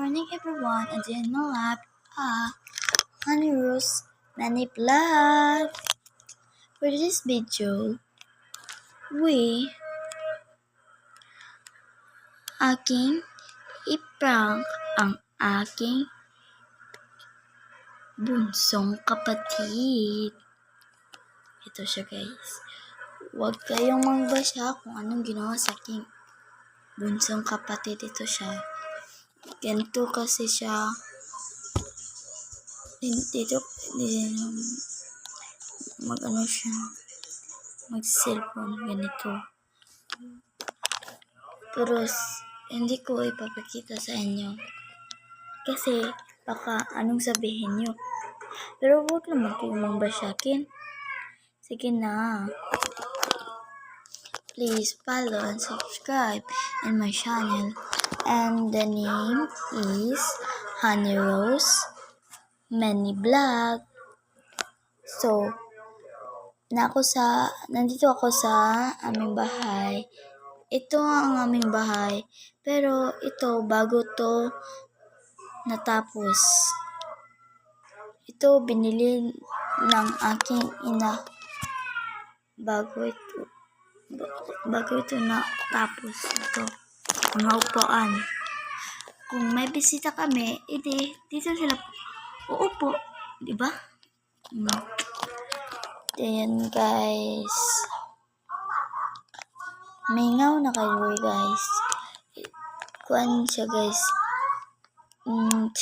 morning everyone, again my lab, Honey Rose Many Vlog. For this video, we aking iprank ang aking bunsong kapatid. Ito siya guys. Huwag kayong magbasa kung anong ginawa sa aking bunsong kapatid. Ito siya. Ganito kasi siya. Dito mag-ano siya. Mag-cellphone. Ganito. Pero hindi ko ipapakita sa inyo. Kasi baka anong sabihin nyo. Pero huwag naman kayong magbasyakin. Sige na. Please follow and subscribe in my channel. And the name is Honey Rose Many Vlog. So, nandito ako sa aming bahay. Ito ang aming bahay. Pero ito, bago to natapos. Ito, binili ng aking ina. Bago ito natapos. Ito, mga upuan. Kung may bisita kami, dito sila uupo. Diba? Ayan guys. Mingaw na kayo guys. Kuan siya guys. 3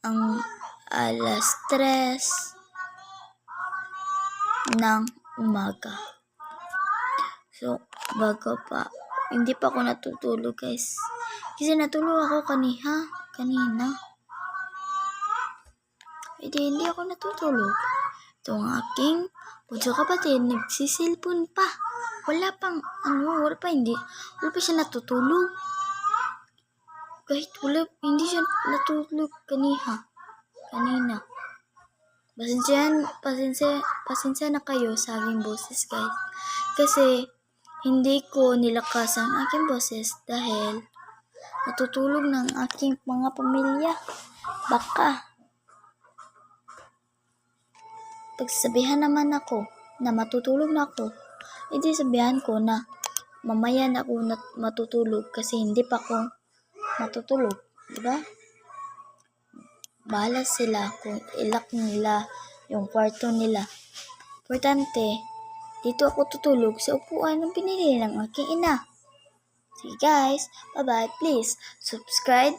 ang alas 3 ng umaga. So, bago pa. Hindi pa ako natutulog guys. Kasi natulog ako kanina. Hindi ako natutulog. Ito ang aking bunso kapatid. Nagsisilpon pa. Wala pa siya natutulog. Kahit hindi siya natutulog kanina. Pasensya na kayo sa aking boses guys. Kasi hindi ko nilakas ang aking boses dahil natutulog ng aking mga pamilya. Baka pagsabihan naman ako na matutulog na ako, hindi sabihan ko na mamaya na ako matutulog kasi hindi pa ako matutulog. Diba? Bahala sila kung ilak nila yung kwarto nila. Importante, dito ako tutulog sa upuan ng pinili ng aking ina. Sige guys, bye-bye. Please, subscribe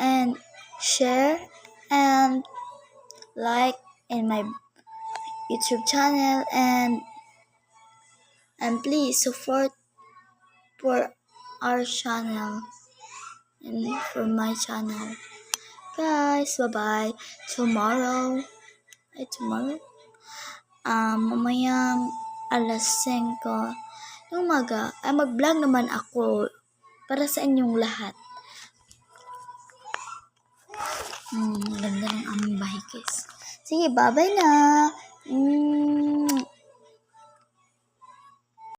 and share and like in my YouTube channel and please support for our channel and for my channel. Guys, bye-bye. Tomorrow, mamayang alas 5 ng umaga, ay mag-vlog naman ako para sa inyong lahat. Ganda ng aming bahay guys. Sige, bye-bye na.